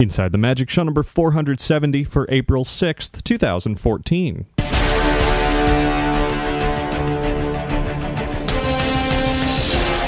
Inside the Magic, show number 470 for April 6th, 2014.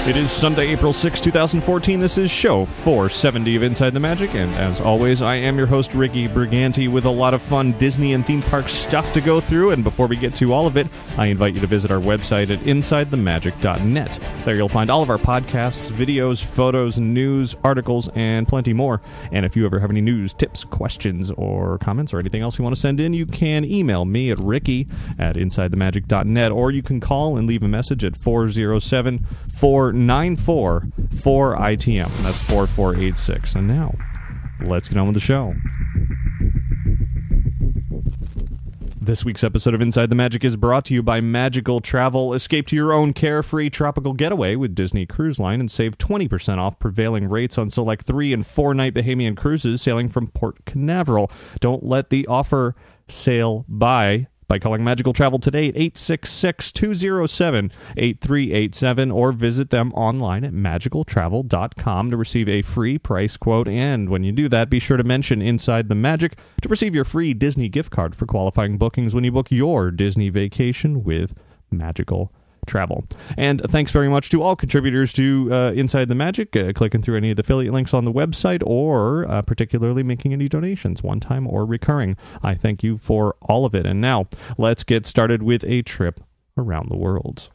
It is Sunday, April 6, 2014. This is show 470 of Inside the Magic, and as always, I am your host, Ricky Briganti, with a lot of fun Disney and theme park stuff to go through, and before we get to all of it, I invite you to visit our website at InsideTheMagic.net. There you'll find all of our podcasts, videos, photos, news, articles, and plenty more. And if you ever have any news, tips, questions, or comments, or anything else you want to send in, you can email me at ricky@InsideTheMagic.net, or you can call and leave a message at 407-494-4ITM. That's 4486. And now, let's get on with the show. This week's episode of Inside the Magic is brought to you by Magical Travel. Escape to your own carefree tropical getaway with Disney Cruise Line and save 20% off prevailing rates on select 3- and 4-night Bahamian cruises sailing from Port Canaveral. Don't let the offer sail by calling Magical Travel today at 866-207-8387 or visit them online at magicaltravel.com to receive a free price quote. And when you do that, be sure to mention Inside the Magic to receive your free Disney gift card for qualifying bookings when you book your Disney vacation with Magical Travel. And thanks very much to all contributors to Inside the Magic, clicking through any of the affiliate links on the website, or particularly making any donations, one-time or recurring. I thank you for all of it. And now, let's get started with a trip around the world.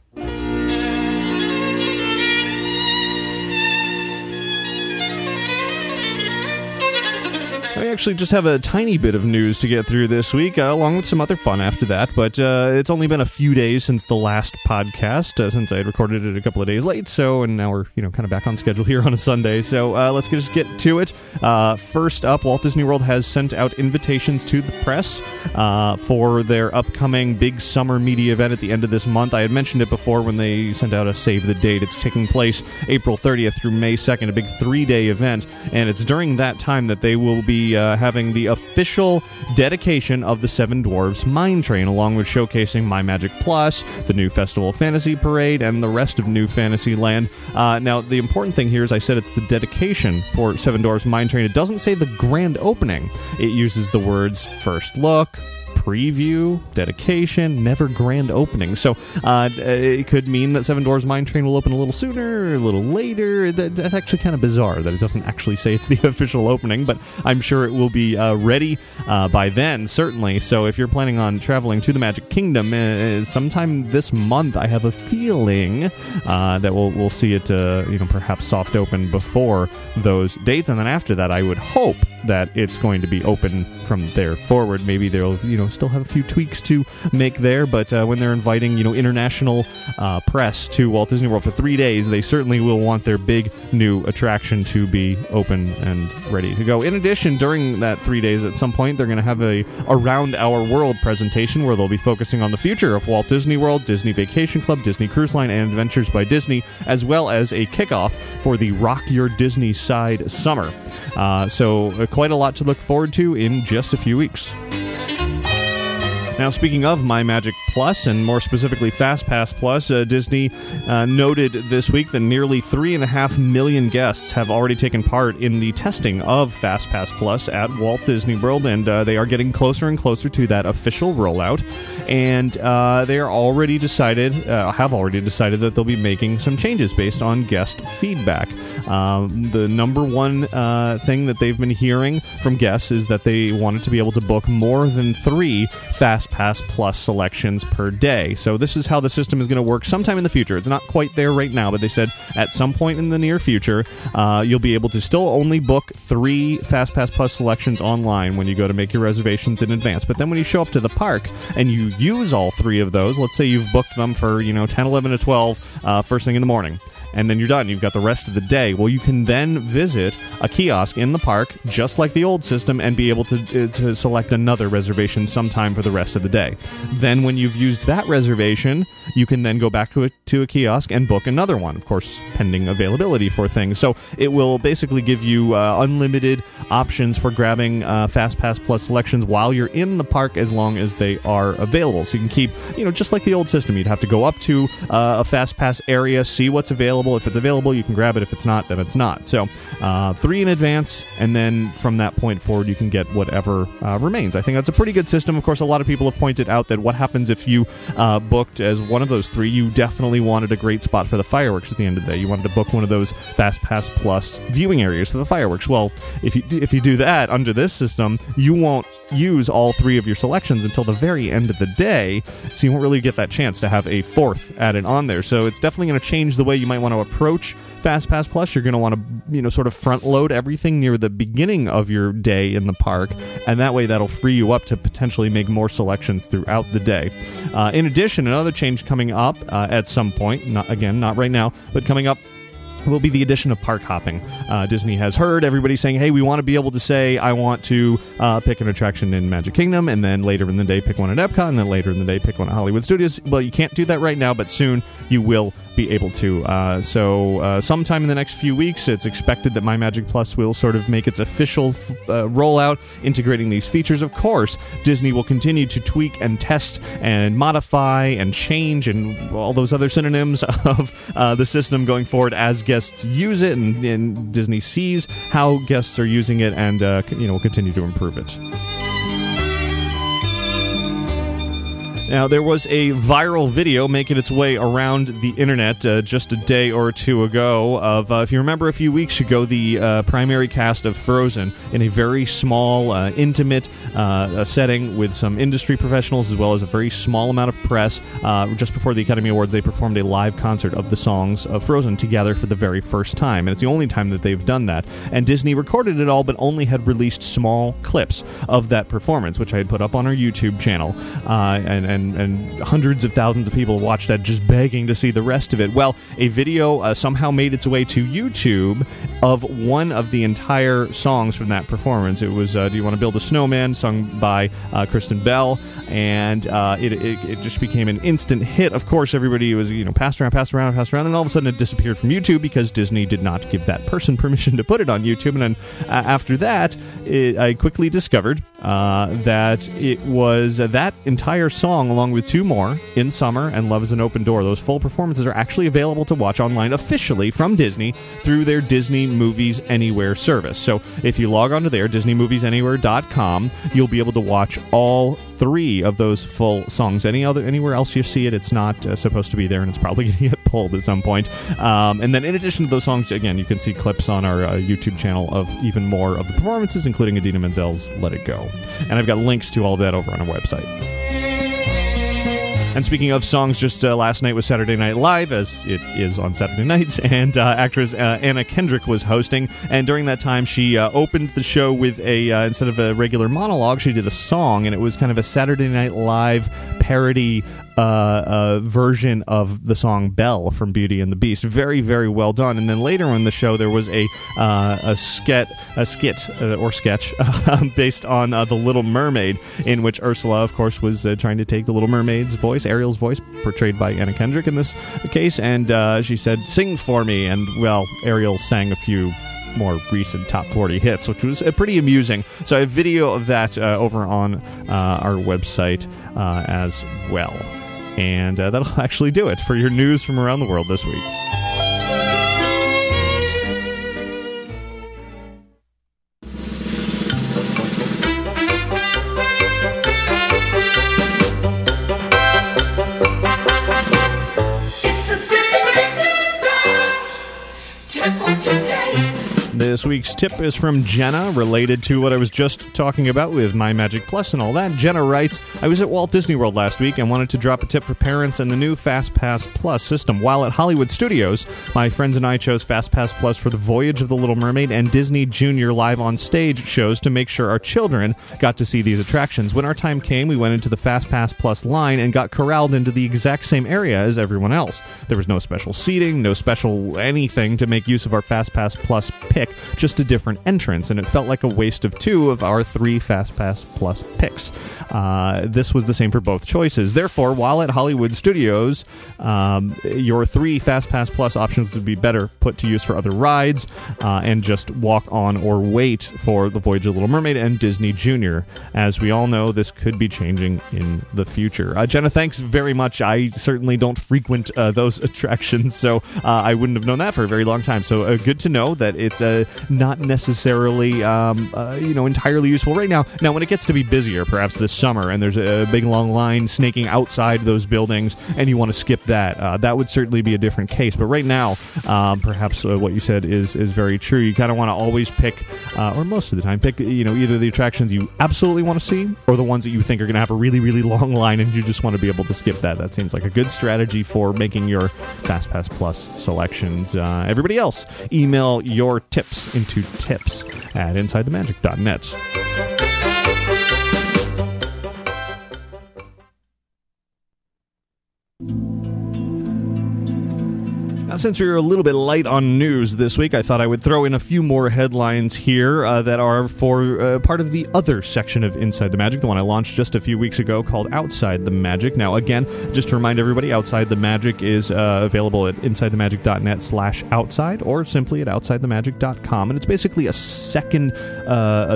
I actually just have a tiny bit of news to get through this week, along with some other fun after that, but it's only been a few days since the last podcast, since I had recorded it a couple of days late, and now we're, kind of back on schedule here on a Sunday, so let's just get to it. First up, Walt Disney World has sent out invitations to the press for their upcoming big summer media event at the end of this month. I had mentioned it before when they sent out a save the date. It's taking place April 30th through May 2nd, a big 3-day event, and it's during that time that they will be having the official dedication of the Seven Dwarfs Mine Train, along with showcasing My Magic Plus, the new Festival of Fantasy Parade, and the rest of New Fantasyland. Now, the important thing here is I said it's the dedication for Seven Dwarfs Mine Train. It doesn't say the grand opening. It uses the words first look, preview, dedication, never grand opening. So it could mean that Seven Dwarfs Mine Train will open a little sooner, a little later. That's actually kind of bizarre that it doesn't actually say it's the official opening, but I'm sure it will be ready by then, certainly. So if you're planning on traveling to the Magic Kingdom sometime this month, I have a feeling that we'll see it perhaps soft open before those dates, and then after that I would hope that it's going to be open from there forward. Maybe they'll still have a few tweaks to make there, but when they're inviting international press to Walt Disney World for 3 days, they certainly will want their big new attraction to be open and ready to go. In addition, during that 3 days, at some point, they're going to have a Around Our World presentation where they'll be focusing on the future of Walt Disney World, Disney Vacation Club, Disney Cruise Line, and Adventures by Disney, as well as a kickoff for the Rock Your Disney Side Summer. So quite a lot to look forward to in just a few weeks. Now, speaking of My Magic Plus, and more specifically FastPass Plus, Disney noted this week that nearly 3.5 million guests have already taken part in the testing of FastPass Plus at Walt Disney World, and they are getting closer and closer to that official rollout. And they are already have already decided that they'll be making some changes based on guest feedback. The number one thing that they've been hearing from guests is that they wanted to be able to book more than 3 FastPass Plus selections per day. So this is how the system is going to work sometime in the future. It's not quite there right now, but they said at some point in the near future, you'll be able to still only book 3 FastPass Plus selections online when you go to make your reservations in advance. But then when you show up to the park and you use all 3 of those, let's say you've booked them for 10, 11, or 12 first thing in the morning, and then you're done. You've got the rest of the day. Well, you can then visit a kiosk in the park, just like the old system, and be able to select another reservation sometime for the rest of the day. Then when you've used that reservation, you can then go back to a kiosk and book another one, of course, pending availability for things. So it will basically give you unlimited options for grabbing FastPass Plus selections while you're in the park, as long as they are available. So you can keep, just like the old system, you'd have to go up to a FastPass area, see what's available, available. If it's available, you can grab it. If it's not, then it's not. So 3 in advance, and then from that point forward, you can get whatever remains. I think that's a pretty good system. Of course, a lot of people have pointed out that what happens if you booked as one of those 3, you definitely wanted a great spot for the fireworks at the end of the day. You wanted to book one of those FastPass Plus viewing areas for the fireworks. Well, if you do that under this system, you won't use all 3 of your selections until the very end of the day, so you won't really get that chance to have a 4th added on there. So it's definitely going to change the way you might want to approach FastPass Plus. You're going to want to, sort of front load everything near the beginning of your day in the park, and that way that'll free you up to potentially make more selections throughout the day. In addition, another change coming up at some point, not right now, but coming up, will be the addition of park hopping. Disney has heard everybody saying, hey, we want to be able to say, I want to pick an attraction in Magic Kingdom, and then later in the day pick one at Epcot, and then later in the day pick one at Hollywood Studios. Well, you can't do that right now, but soon you will be able to. So sometime in the next few weeks, it's expected that My Magic Plus will sort of make its official rollout, integrating these features. Of course, Disney will continue to tweak and test and modify and change and all those other synonyms of the system going forward as guests use it, and Disney sees how guests are using it, and will continue to improve it. Now, there was a viral video making its way around the internet just a day or two ago of, if you remember a few weeks ago, the primary cast of Frozen in a very small, intimate setting with some industry professionals as well as a very small amount of press. Just before the Academy Awards, they performed a live concert of the songs of Frozen together for the very first time, and it's the only time that they've done that. And Disney recorded it all, but only had released small clips of that performance, which I had put up on our YouTube channel, and hundreds of thousands of people watched that, just begging to see the rest of it. Well, a video somehow made its way to YouTube of one of the entire songs from that performance. It was Do You Want to Build a Snowman, sung by Kristen Bell, and it just became an instant hit. Of course, everybody was passed around, and all of a sudden it disappeared from YouTube because Disney did not give that person permission to put it on YouTube. And then after that, I quickly discovered that it was that entire song, along with 2 more, In Summer and Love is an Open Door. Those full performances are actually available to watch online officially from Disney through their Disney Movies Anywhere service. So if you log onto there, DisneyMoviesAnywhere.com, you'll be able to watch all 3 of those full songs. Anywhere else you see it, it's not supposed to be there, and it's probably going to get pulled at some point. And then in addition to those songs, again, you can see clips on our YouTube channel of even more of the performances, including Idina Menzel's Let It Go. And I've got links to all of that over on our website. And speaking of songs, just last night was Saturday Night Live, as it is on Saturday nights, and actress Anna Kendrick was hosting, and during that time she opened the show with instead of a regular monologue, she did a song, and it was kind of a Saturday Night Live parody version of the song Belle from Beauty and the Beast. Very, very well done. And then later in the show, there was a skit based on The Little Mermaid, in which Ursula, of course, was trying to take the Little Mermaid's voice, Ariel's voice, portrayed by Anna Kendrick in this case, and she said, "Sing for me," and, well, Ariel sang a few more recent top 40 hits, which was pretty amusing. So I have video of that over on our website as well. And that'll actually do it for your news from around the world this week. This week's tip is from Jenna, related to what I was just talking about with My Magic Plus and all that. Jenna writes, I was at Walt Disney World last week and wanted to drop a tip for parents and the new FastPass Plus system. While at Hollywood Studios, my friends and I chose FastPass Plus for the Voyage of the Little Mermaid and Disney Junior Live on Stage shows to make sure our children got to see these attractions. When our time came, we went into the FastPass Plus line and got corralled into the exact same area as everyone else. There was no special seating, no special anything to make use of our FastPass Plus pick. just a different entrance, and it felt like a waste of 2 of our 3 FastPass Plus picks. This was the same for both choices. Therefore, while at Hollywood Studios, your 3 FastPass Plus options would be better put to use for other rides, and just walk on or wait for The Voyage of the Little Mermaid and Disney Junior. As we all know, this could be changing in the future. Jenna, thanks very much. I certainly don't frequent those attractions, so I wouldn't have known that for a very long time. So good to know that it's not necessarily entirely useful right now. Now, when it gets to be busier, perhaps this summer, and there's a big long line snaking outside those buildings, and you want to skip that, that would certainly be a different case. But right now, perhaps what you said is very true. You kind of want to always pick, or most of the time, pick either the attractions you absolutely want to see, or the ones that you think are going to have a really, really long line, and you just want to be able to skip that. That seems like a good strategy for making your FastPass Plus selections. Everybody else, email your tips into tips@insidethemagic.net. Now, since we were a little bit light on news this week, I thought I would throw in a few more headlines here that are for part of the other section of Inside the Magic, the one I launched just a few weeks ago called Outside the Magic. Now, again, just to remind everybody, Outside the Magic is available at insidethemagic.net/outside or simply at outsidethemagic.com. And it's basically a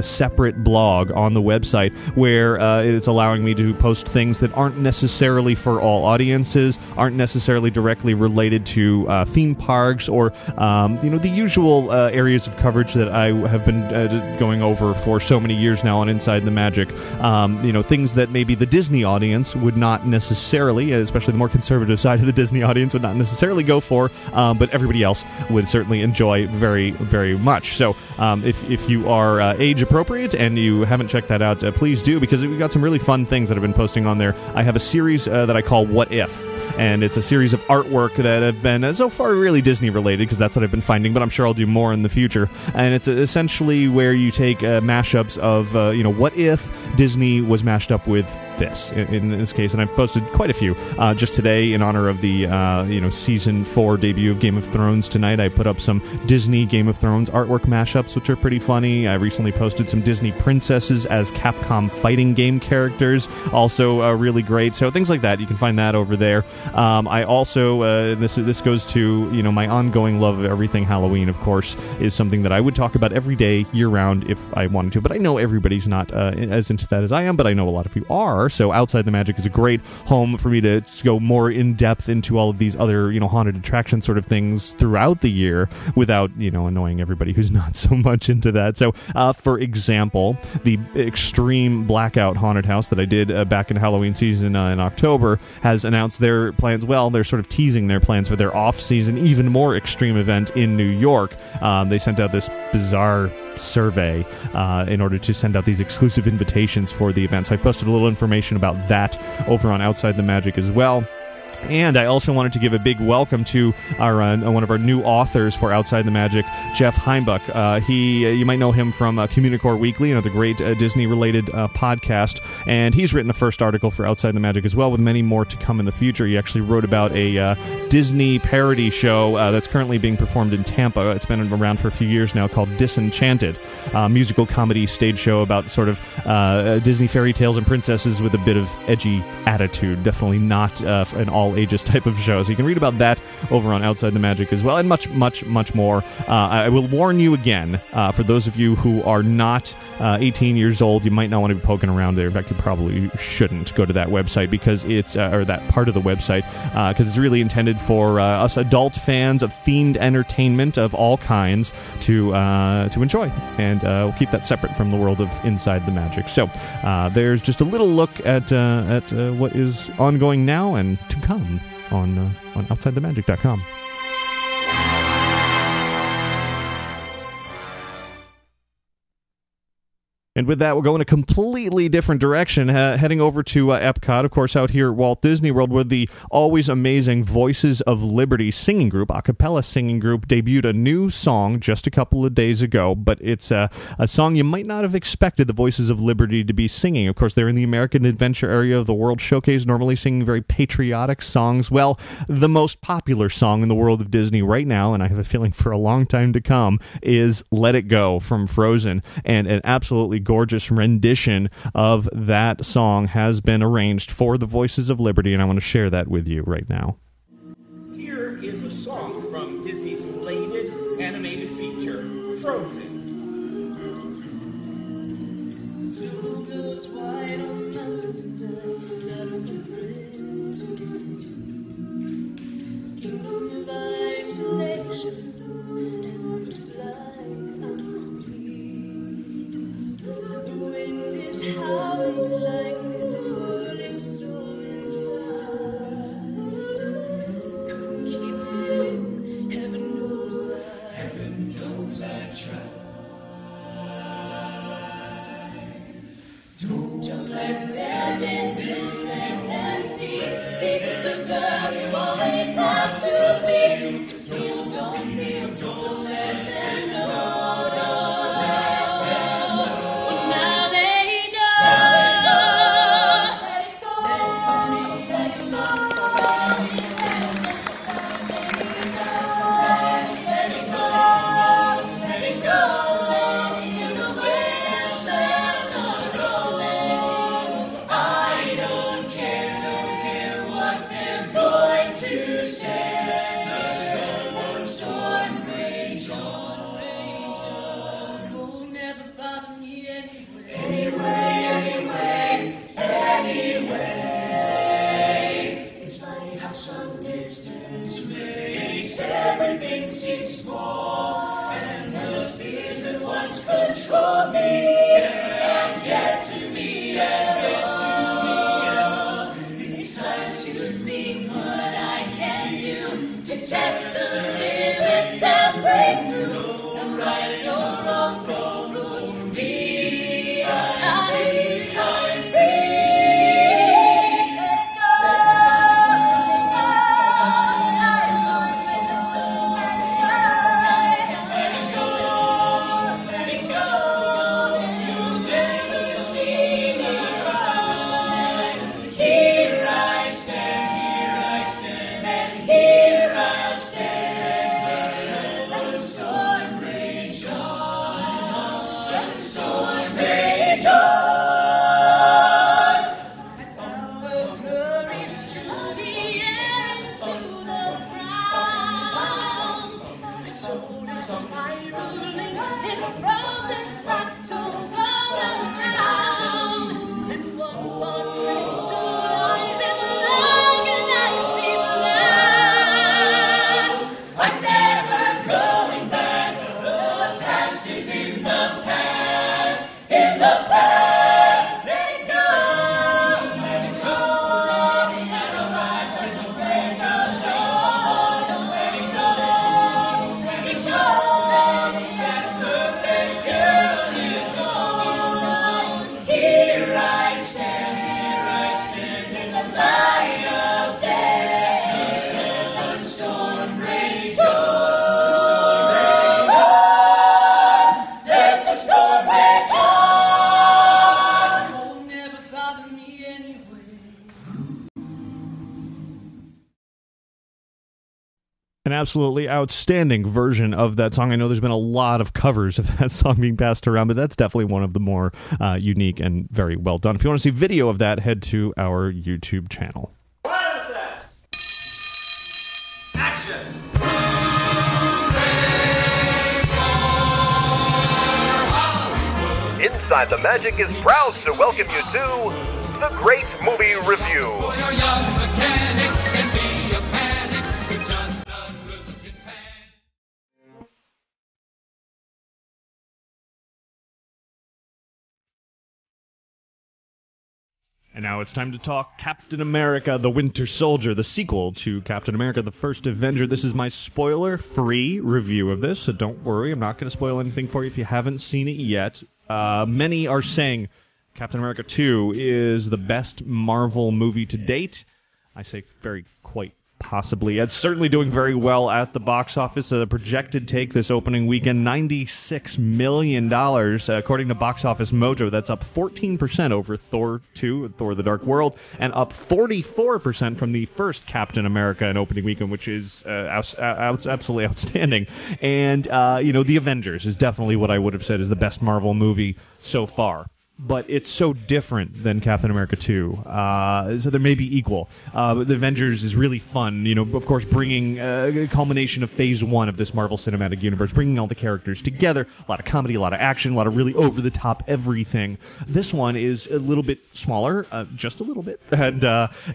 separate blog on the website where it's allowing me to post things that aren't necessarily for all audiences, aren't necessarily directly related to theme parks or the usual areas of coverage that I have been going over for so many years now on Inside the Magic. Things that maybe the Disney audience would not necessarily, especially the more conservative side of the Disney audience, would not necessarily go for, but everybody else would certainly enjoy very, very much. So if you are age appropriate and you haven't checked that out, please do, because we've got some really fun things that I've been posting on there. I have a series that I call What If, and it's a series of artwork that have been so far really Disney related, because that's what I've been finding, but I'm sure I'll do more in the future. And it's essentially where you take mashups of what if Disney was mashed up with this in this case, and I've posted quite a few just today in honor of the season 4 debut of Game of Thrones tonight. I put up some Disney Game of Thrones artwork mashups, which are pretty funny. I recently posted some Disney princesses as Capcom fighting game characters, also really great. So things like that, you can find that over there. I also this goes to my ongoing love of everything Halloween, of course, is something that I would talk about every day year round if I wanted to, but I know everybody's not as into that as I am, but I know a lot of you are. So Outside the Magic is a great home for me to go more in depth into all of these other haunted attraction sort of things throughout the year without annoying everybody who's not so much into that. So for example, the Extreme Blackout Haunted House that I did back in Halloween season in October has announced their plans. Well, they're sort of teasing their plans for their off-season, even more extreme event in New York. They sent out this bizarre survey in order to send out these exclusive invitations for the event. So I posted a little information about that over on Outside the Magic as well. And I also wanted to give a big welcome to our one of our new authors for Outside the Magic, Jeff Heimbuch. You might know him from Communicore Weekly, another great Disney-related podcast, and he's written a first article for Outside the Magic as well, with many more to come in the future. He actually wrote about a Disney parody show that's currently being performed in Tampa. It's been around for a few years now, called Disenchanted, musical comedy stage show about sort of Disney fairy tales and princesses with a bit of edgy attitude. Definitely not an all-ages type of show. So you can read about that over on Outside the Magic as well, and much, much, much more. I will warn you again, for those of you who are not 18 years old, you might not want to be poking around there. In fact, you probably shouldn't go to that website, because it's, or that part of the website, because it's really intended for us adult fans of themed entertainment of all kinds to enjoy, and we'll keep that separate from the world of Inside the Magic. So there's just a little look at what is ongoing now and to come on OutsideTheMagic.com. And with that, we'll go in a completely different direction, heading over to Epcot, of course, out here at Walt Disney World, where the always amazing Voices of Liberty singing group, a cappella singing group, debuted a new song just a couple of days ago, but it's a song you might not have expected the Voices of Liberty to be singing. Of course, they're in the American Adventure area of the World Showcase, normally singing very patriotic songs. Well, the most popular song in the world of Disney right now, and I have a feeling for a long time to come, is Let It Go from Frozen, and an absolutely gorgeous rendition of that song has been arranged for the Voices of Liberty, and I want to share that with you right now. Here is a song from Disney's latest animated feature, Frozen. Snow goes white on mountains and down the bridge to sea. Kingdom of isolation, and looks like the wind is howling like a swirling storm inside. Couldn't keep it, heaven knows I tried. Don't let them in, don't let them see. Be the girl you always have to be. Conceal, don't feel, don't let them know. Everything seems small, and the fears that once controlled me and get to me, It's time to see what I can do to test the limits and break through the right, no wrong, no rules for me. I'm free. An absolutely outstanding version of that song. I know there's been a lot of covers of that song being passed around, but that's definitely one of the more unique and very well done. If you want to see video of that, head to our YouTube channel. Action! Inside the Magic is proud to welcome you to the Great Movie Review. Your young mechanic can be a panic with just a good-looking pan. And now it's time to talk Captain America, the Winter Soldier, the sequel to Captain America, the First Avenger. This is my spoiler-free review of this, so don't worry. I'm not going to spoil anything for you if you haven't seen it yet. Many are saying Captain America 2 is the best Marvel movie to date. I say very quite possibly. It's certainly doing very well at the box office. A projected take this opening weekend, $96 million, according to Box Office Mojo. That's up 14% over Thor 2, Thor the Dark World, and up 44% from the first Captain America in opening weekend, which is absolutely outstanding. And, The Avengers is definitely what I would have said is the best Marvel movie so far. But it's so different than Captain America 2, so there may be equal. The Avengers is really fun, of course, bringing a culmination of Phase 1 of this Marvel Cinematic Universe, bringing all the characters together, a lot of comedy, a lot of action, a lot of really over-the-top everything. This one is a little bit smaller, just a little bit, and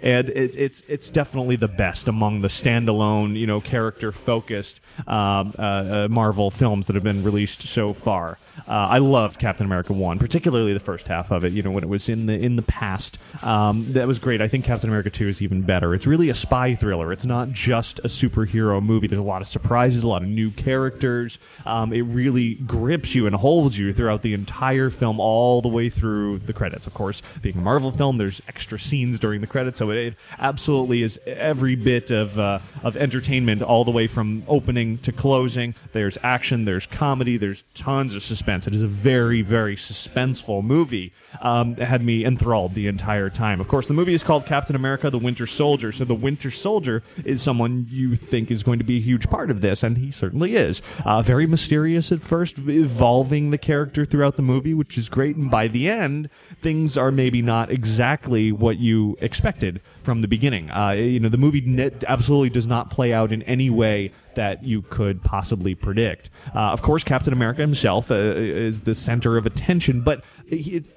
it's definitely the best among the standalone, character-focused Marvel films that have been released so far. I loved Captain America 1, particularly the first half of it, when it was in the past. That was great. I think Captain America 2 is even better. It's really a spy thriller. It's not just a superhero movie. There's a lot of surprises, a lot of new characters. It really grips you and holds you throughout the entire film, all the way through the credits. Of course, being a Marvel film, there's extra scenes during the credits, so it absolutely is every bit of entertainment all the way from opening to closing. There's action, there's comedy, there's tons of suspense. It is a very, very suspenseful movie. It had me enthralled the entire time. Of course, the movie is called Captain America, the Winter Soldier, so the Winter Soldier is someone you think is going to be a huge part of this, and he certainly is. Very mysterious at first, evolving the character throughout the movie, which is great, and by the end, things are maybe not exactly what you expected from the beginning. The movie absolutely does not play out in any way that you could possibly predict. Of course, Captain America himself is the center of attention, but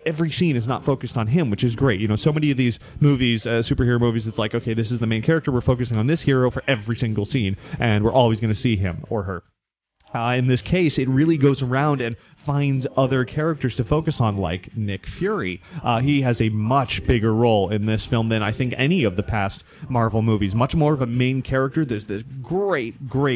every scene is not focused on him, which is great. So many of these movies, superhero movies, it's like, okay, this is the main character, we're focusing on this hero for every single scene, and we're always going to see him or her. In this case, it really goes around and finds other characters to focus on, like Nick Fury. He has a much bigger role in this film than I think any of the past Marvel movies. Much more of a main character. There's this great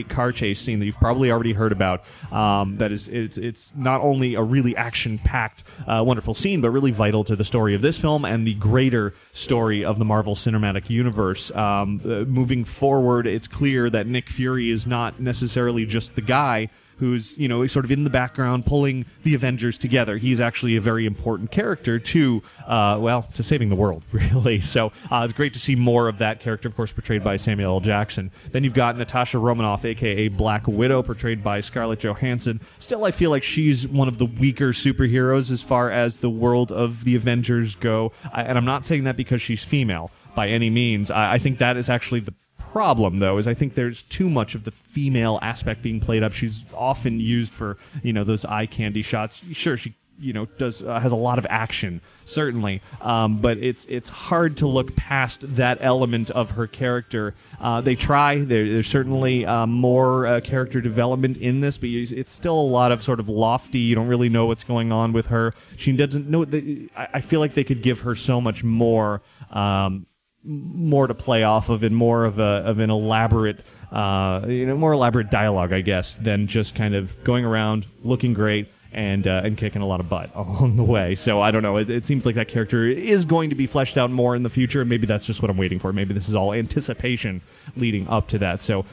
car chase scene that you've probably already heard about. It's not only a really action-packed, wonderful scene, but really vital to the story of this film and the greater story of the Marvel Cinematic Universe. Moving forward, it's clear that Nick Fury is not necessarily just the guy who's, sort of in the background pulling the Avengers together. He's actually a very important character to saving the world, really. So it's great to see more of that character, of course, portrayed by Samuel L. Jackson. Then you've got Natasha Romanoff, a.k.a. Black Widow, portrayed by Scarlet Johansson. Still, I feel like she's one of the weaker superheroes as far as the world of the Avengers go. And I'm not saying that because she's female by any means. I think that is actually the problem, though, is I think there's too much of the female aspect being played up. She's often used for, those eye candy shots. Sure, she, has a lot of action, certainly, but it's hard to look past that element of her character. They try. There's certainly more character development in this, but it's still a lot of sort of lofty. You don't really know what's going on with her. She doesn't know. I feel like they could give her so much more. More to play off of and more of an elaborate, more elaborate dialogue, I guess, than just kind of going around looking great and kicking a lot of butt along the way. So I don't know. It seems like that character is going to be fleshed out more in the future. Maybe that's just what I'm waiting for. Maybe this is all anticipation leading up to that. So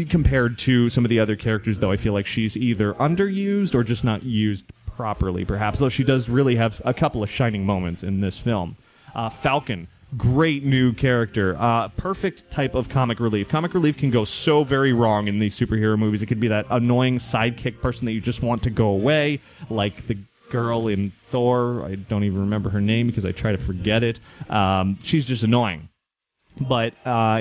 compared to some of the other characters, though, I feel like she's either underused or just not used properly, perhaps. Though she does really have a couple of shining moments in this film. Falcon. Great new character. Perfect type of comic relief. Comic relief can go so very wrong in these superhero movies. It could be that annoying sidekick person that you just want to go away, like the girl in Thor. I don't even remember her name because I try to forget it. She's just annoying. But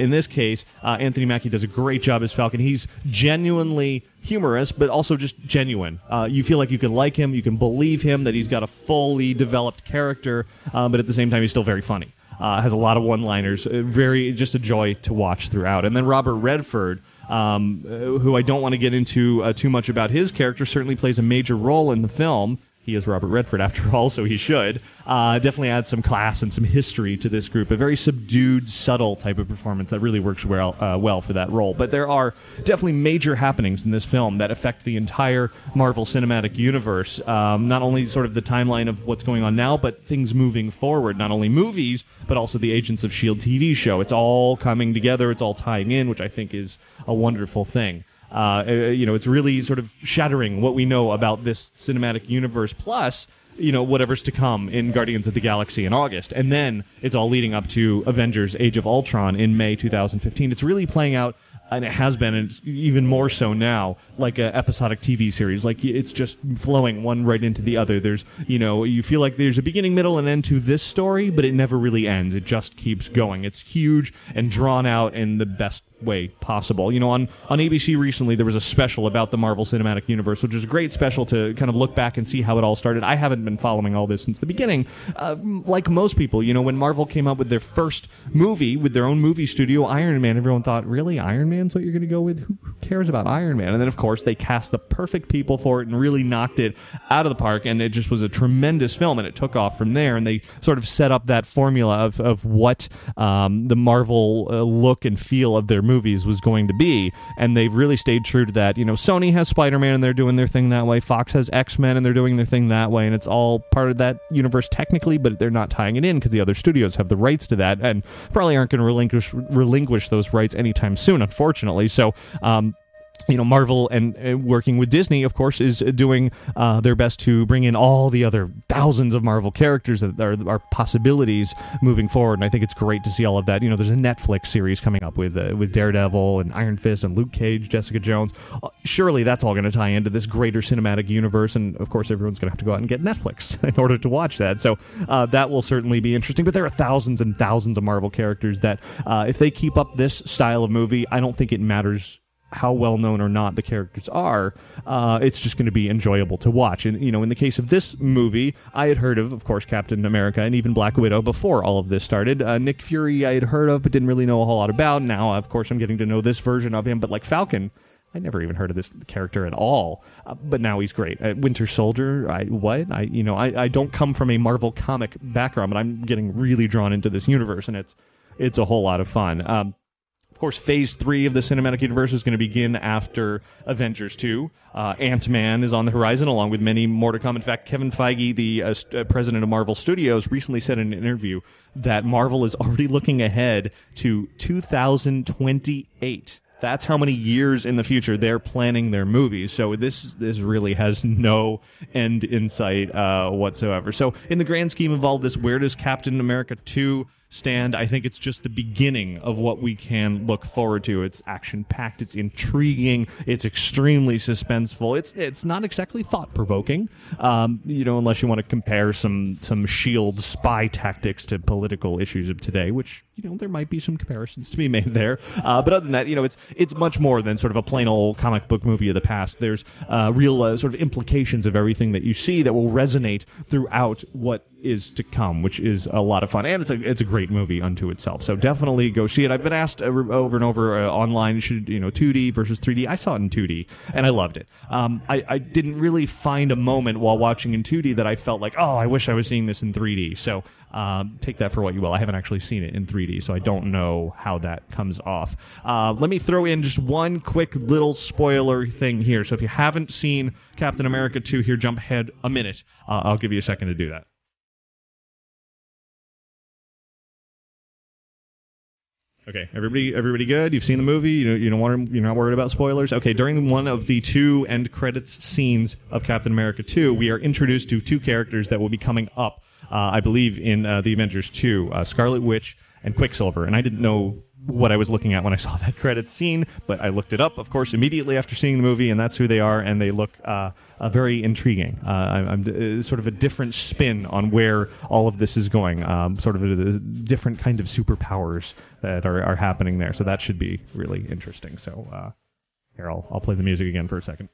in this case, Anthony Mackie does a great job as Falcon. He's genuinely humorous, but also just genuine. You feel like you can like him, you can believe him, that he's got a fully developed character, but at the same time, he's still very funny. Has a lot of one-liners, just a joy to watch throughout. And then Robert Redford, who I don't want to get into too much about his character, certainly plays a major role in the film. he is Robert Redford after all, so he should. Definitely adds some class and some history to this group. A very subdued, subtle type of performance that really works well for that role. But there are definitely major happenings in this film that affect the entire Marvel Cinematic Universe. Not only sort of the timeline of what's going on now, but things moving forward. Not only movies, but also the Agents of S.H.I.E.L.D. TV show. It's all coming together. It's all tying in, which I think is a wonderful thing. It's really sort of shattering what we know about this cinematic universe, plus, whatever's to come in Guardians of the Galaxy in August. And then it's all leading up to Avengers Age of Ultron in May 2015. It's really playing out, and it has been, and it's even more so now, like an episodic TV series. Like, it's just flowing one right into the other. There's, you feel like there's a beginning, middle, and end to this story, but it never really ends. It just keeps going. It's huge and drawn out in the best way possible. On ABC recently, there was a special about the Marvel Cinematic Universe, which is a great special to kind of look back and see how it all started. I haven't been following all this since the beginning. Like most people, when Marvel came up with their first movie, with their own movie studio, Iron Man, everyone thought, really? Iron Man's what you're going to go with? Who cares about Iron Man? And then, of course, they cast the perfect people for it and really knocked it out of the park, and it just was a tremendous film, and it took off from there, and they sort of set up that formula of what the Marvel look and feel of their movies was going to be, and they've really stayed true to that. Sony has Spider-Man and they're doing their thing that way. Fox has X-Men and they're doing their thing that way, and it's all part of that universe technically, but they're not tying it in because the other studios have the rights to that and probably aren't going to relinquish those rights anytime soon, unfortunately. So Marvel and working with Disney, of course, is doing their best to bring in all the other thousands of Marvel characters that are possibilities moving forward. And I think it's great to see all of that. There's a Netflix series coming up with Daredevil and Iron Fist and Luke Cage, Jessica Jones. Surely that's all going to tie into this greater cinematic universe. And, of course, everyone's going to have to go out and get Netflix in order to watch that. So that will certainly be interesting. But there are thousands and thousands of Marvel characters that if they keep up this style of movie, I don't think it matters how well known or not the characters are. It's just going to be enjoyable to watch. And in the case of this movie, I had heard of course, Captain America and even Black Widow before all of this started. Nick Fury I had heard of but didn't really know a whole lot about. Now, of course, I'm getting to know this version of him. But like Falcon, I never even heard of this character at all. But now he's great. Winter Soldier, I don't come from a Marvel comic background, but I'm getting really drawn into this universe, and it's a whole lot of fun. Of course, Phase 3 of the cinematic universe is going to begin after Avengers 2. Ant-Man is on the horizon, along with many more to come. In fact, Kevin Feige, the president of Marvel Studios, recently said in an interview that Marvel is already looking ahead to 2028. That's how many years in the future they're planning their movies. So this really has no end in sight whatsoever. So in the grand scheme of all this, where does Captain America 2 stand? I think it's just the beginning of what we can look forward to. It's action-packed, it's intriguing, it's extremely suspenseful. It's not exactly thought-provoking, unless you want to compare some S.H.I.E.L.D. spy tactics to political issues of today, which, there might be some comparisons to be made there. But other than that, it's much more than sort of a plain old comic book movie of the past. There's real sort of implications of everything that you see that will resonate throughout what is to come, which is a lot of fun, and it's a great movie unto itself. So definitely go see it. I've been asked over and over online, should 2D versus 3D. I saw it in 2D, and I loved it. I didn't really find a moment while watching in 2D that I felt like, oh, I wish I was seeing this in 3D. So take that for what you will. I haven't actually seen it in 3D, so I don't know how that comes off. Let me throw in just one quick little spoiler thing here. So if you haven't seen Captain America 2 here, jump ahead a minute. I'll give you a second to do that. Okay, everybody good? You've seen the movie? You're not worried about spoilers? Okay, during one of the two end credits scenes of Captain America 2, we are introduced to two characters that will be coming up, I believe, in the Avengers 2, Scarlet Witch and Quicksilver. And I didn't know what I was looking at when I saw that credits scene, but I looked it up, of course, immediately after seeing the movie, and that's who they are, and they look very intriguing. I'm sort of a different spin on where all of this is going, sort of a different kind of superpowers that are happening there, so that should be really interesting. So here, I'll play the music again for a second.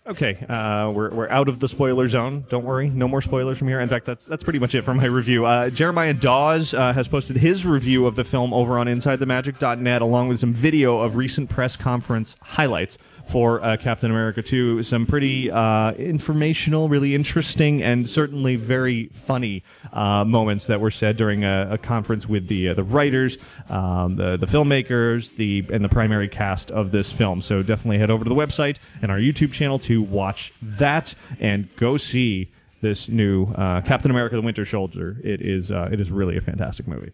Okay, we're out of the spoiler zone. Don't worry, no more spoilers from here. In fact, that's pretty much it for my review. Jeremiah Dawes has posted his review of the film over on InsideTheMagic.net, along with some video of recent press conference highlights for Captain America 2. Some pretty informational, really interesting, and certainly very funny moments that were said during a conference with the writers, the filmmakers, and the primary cast of this film. So definitely head over to the website and our YouTube channel to watch that and go see this new Captain America: The Winter Soldier. It is really a fantastic movie.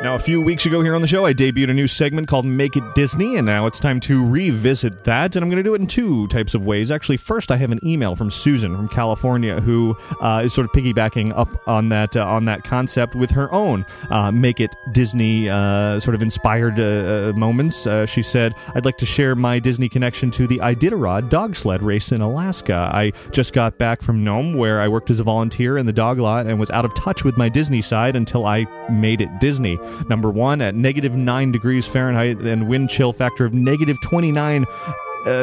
Now, a few weeks ago here on the show, I debuted a new segment called Make It Disney, and now it's time to revisit that, and I'm going to do it in two types of ways. Actually, first, I have an email from Susan from California, who is sort of piggybacking up on that concept with her own Make It Disney sort of inspired moments. She said, "I'd like to share my Disney connection to the Iditarod dog sled race in Alaska. I just got back from Nome, where I worked as a volunteer in the dog lot and was out of touch with my Disney side until I made it Disney. Number one, at -9 degrees Fahrenheit and wind chill factor of -29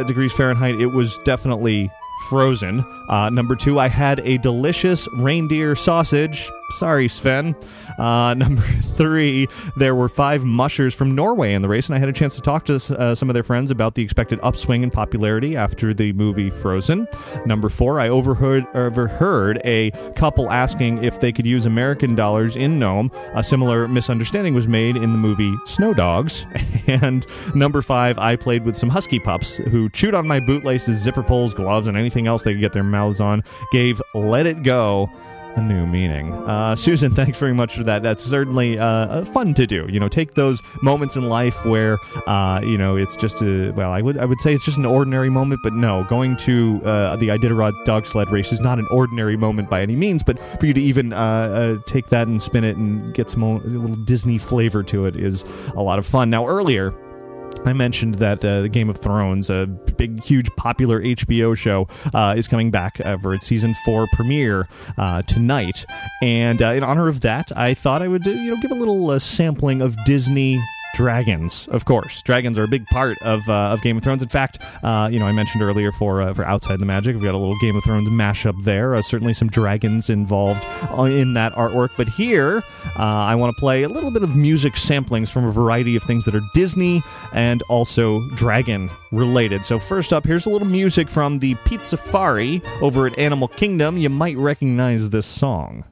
degrees Fahrenheit, it was definitely frozen. Number two, I had a delicious reindeer sausage. Sorry, Sven. Number three, there were 5 mushers from Norway in the race, and I had a chance to talk to some of their friends about the expected upswing in popularity after the movie Frozen. Number 4, I overheard a couple asking if they could use American dollars in Nome. A similar misunderstanding was made in the movie Snow Dogs. And number 5, I played with some husky pups who chewed on my bootlaces, zipper pulls, gloves, and anything else they could get their mouths on. Gave Let It Go a new meaning." Susan, thanks very much for that. That's certainly fun to do. Take those moments in life where it's just I would say it's just an ordinary moment, but no, going to the Iditarod dog sled race is not an ordinary moment by any means. But for you to even take that and spin it and get some a little Disney flavor to it is a lot of fun. Now, earlier I mentioned that the Game of Thrones, a big, huge, popular HBO show, is coming back for its season 4 premiere tonight. And in honor of that, I thought I would give a little sampling of Disney dragons. Of course, dragons are a big part of Game of Thrones. In fact, I mentioned earlier for Outside the Magic, we've got a little Game of Thrones mashup there. Certainly some dragons involved in that artwork. But here, I want to play a little bit of music samplings from a variety of things that are Disney and also dragon related. So first up, here's a little music from the Pizza Safari over at Animal Kingdom. You might recognize this song.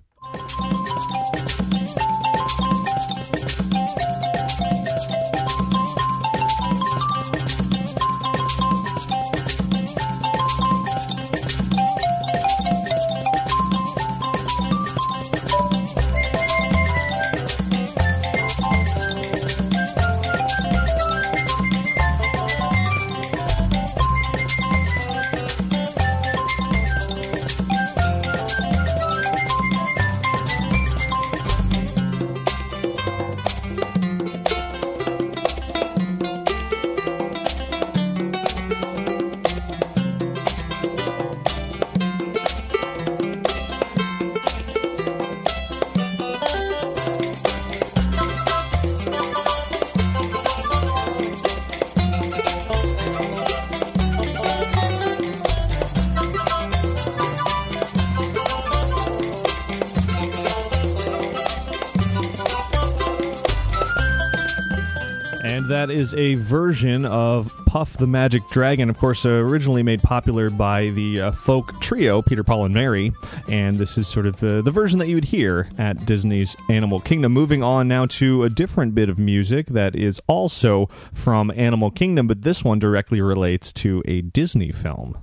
That is a version of Puff the Magic Dragon, of course, originally made popular by the folk trio Peter, Paul, and Mary, and this is sort of the version that you would hear at Disney's Animal Kingdom. Moving on now to a different bit of music that is also from Animal Kingdom, but this one directly relates to a Disney film.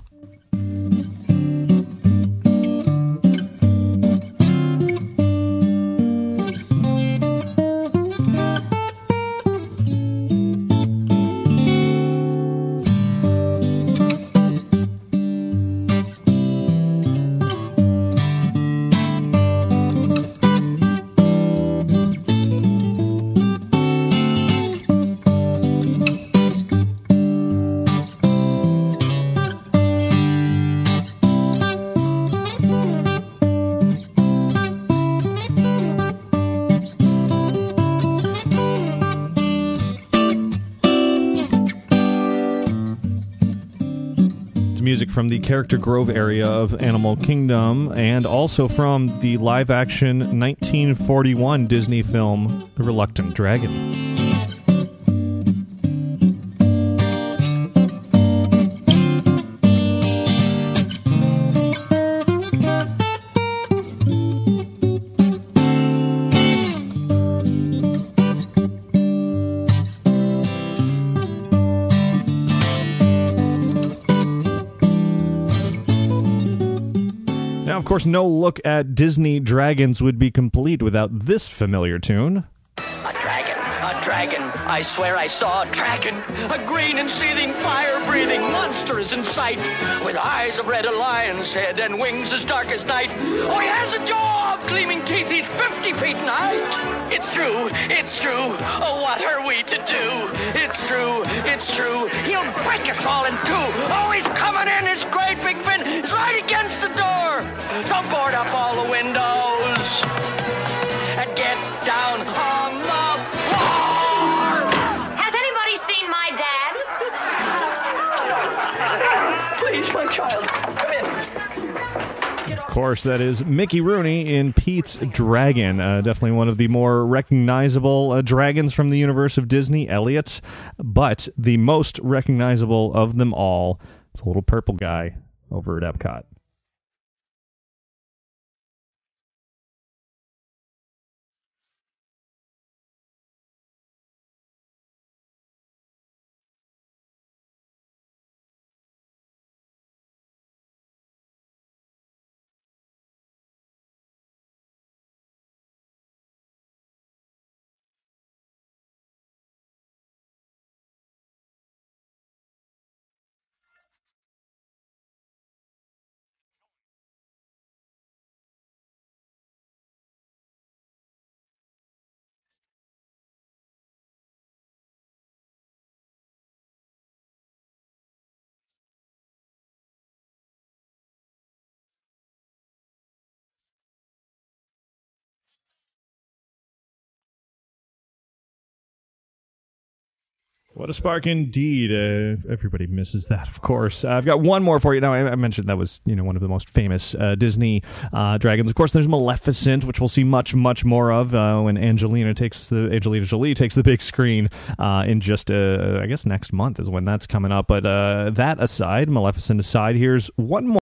music from the Character Grove area of Animal Kingdom, and also from the live-action 1941 Disney film, The Reluctant Dragon. Of course, no look at Disney dragons would be complete without this familiar tune. A dragon, I swear I saw a dragon. A green and seething, fire-breathing monster is in sight, with eyes of red, a lion's head, and wings as dark as night. Oh, he has a jaw of gleaming teeth, he's 50 feet in height. It's true, oh, what are we to do? It's true, he'll break us all in two. Oh, he's coming in, his great big fin is right against the door. So board up all the windows and get down on the floor. Has anybody seen my dad? Please, my child, come in. Of course, that is Mickey Rooney in Pete's Dragon. Definitely one of the more recognizable dragons from the universe of Disney, Elliot. But the most recognizable of them all is a little purple guy over at Epcot. What a spark indeed. Everybody misses that, of course. I've got one more for you. Now, I mentioned that was, one of the most famous Disney dragons. Of course, there's Maleficent, which we'll see much, much more of when Angelina Jolie takes the big screen in just, I guess, next month is when that's coming up. But that aside, Maleficent aside, here's one more.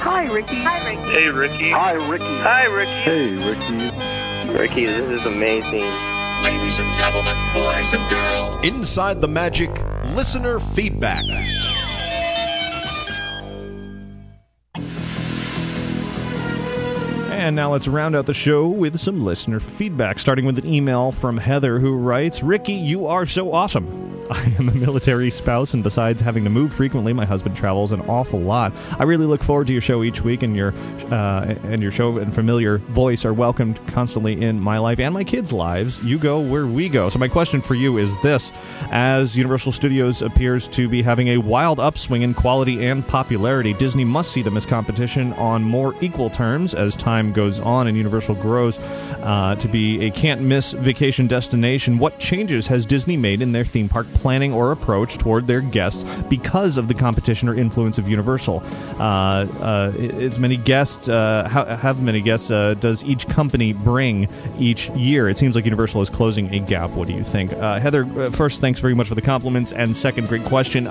Hi, Ricky. Hey, Ricky. Hi, Ricky. Hi, Ricky. Hey, Ricky. Ricky, this is amazing. Ladies and gentlemen, boys and girls. Inside the Magic Listener Feedback. And now let's round out the show with some listener feedback, starting with an email from Heather, who writes, Ricky, you are so awesome. I am a military spouse, and besides having to move frequently, my husband travels an awful lot. I really look forward to your show each week, and your show and familiar voice are welcomed constantly in my life and my kids' lives. You go where we go. So my question for you is this. As Universal Studios appears to be having a wild upswing in quality and popularity, Disney must see them as competition on more equal terms as time goes on and Universal grows to be a can't-miss vacation destination. What changes has Disney made in their theme park planning or approach toward their guests because of the competition or influence of Universal? As many guests, how many guests does each company bring each year? It seems like Universal is closing a gap. What do you think? Heather, first, thanks very much for the compliments, and second, great question.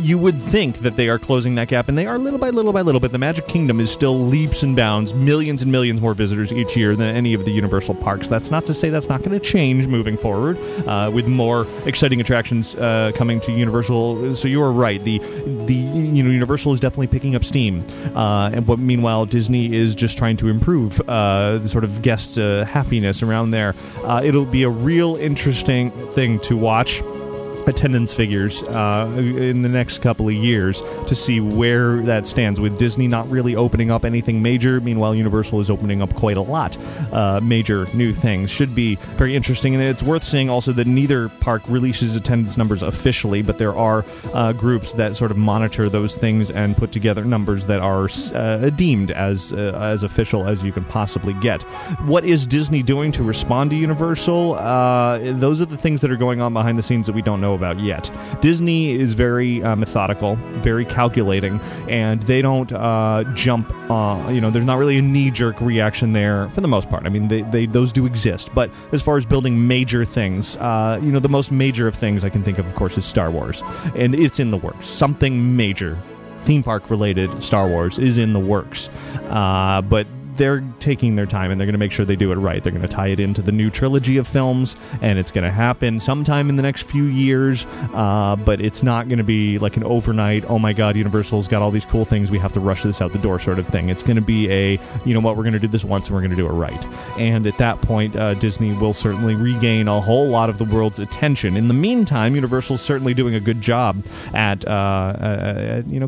You would think that they are closing that gap, and they are little by little by little, but the Magic Kingdom is still leaps and bounds, millions and millions more visitors each year than any of the Universal parks. That's not to say that's not going to change moving forward with more exciting attractions coming to Universal. So you are right. The Universal is definitely picking up steam, but meanwhile Disney is just trying to improve the sort of guest happiness around there. It'll be a real interesting thing to watch attendance figures in the next couple of years to see where that stands, with Disney not really opening up anything major. Meanwhile, Universal is opening up quite a lot major new things. Should be very interesting, and it's worth saying also that neither park releases attendance numbers officially, but there are groups that sort of monitor those things and put together numbers that are deemed as official as you can possibly get. What is Disney doing to respond to Universal? Those are the things that are going on behind the scenes that we don't know about yet. Disney is very methodical, very calculating, and they don't jump. There's not really a knee-jerk reaction there for the most part. I mean, those do exist, but as far as building major things, the most major of things I can think of course, is Star Wars, and it's in the works. Something major, theme park related, Star Wars is in the works, but they're taking their time, and they're going to make sure they do it right. They're going to tie it into the new trilogy of films, and it's going to happen sometime in the next few years, but it's not going to be like an overnight, oh my god, Universal's got all these cool things, we have to rush this out the door sort of thing. It's going to be a, you know what, we're going to do this once and we're going to do it right. And at that point, Disney will certainly regain a whole lot of the world's attention. In the meantime, Universal's certainly doing a good job at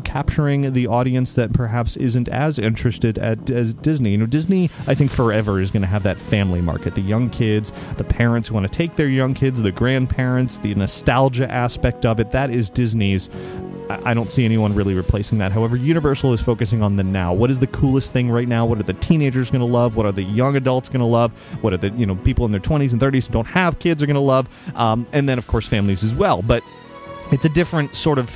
capturing the audience that perhaps isn't as interested as Disney. Disney, I think, forever is going to have that family market. The young kids, the parents who want to take their young kids, the grandparents, the nostalgia aspect of it. That is Disney's. I don't see anyone really replacing that. However, Universal is focusing on the now. What is the coolest thing right now? What are the teenagers going to love? What are the young adults going to love? What are the people in their 20s and 30s who don't have kids are going to love? And then, of course, families as well. But it's a different sort of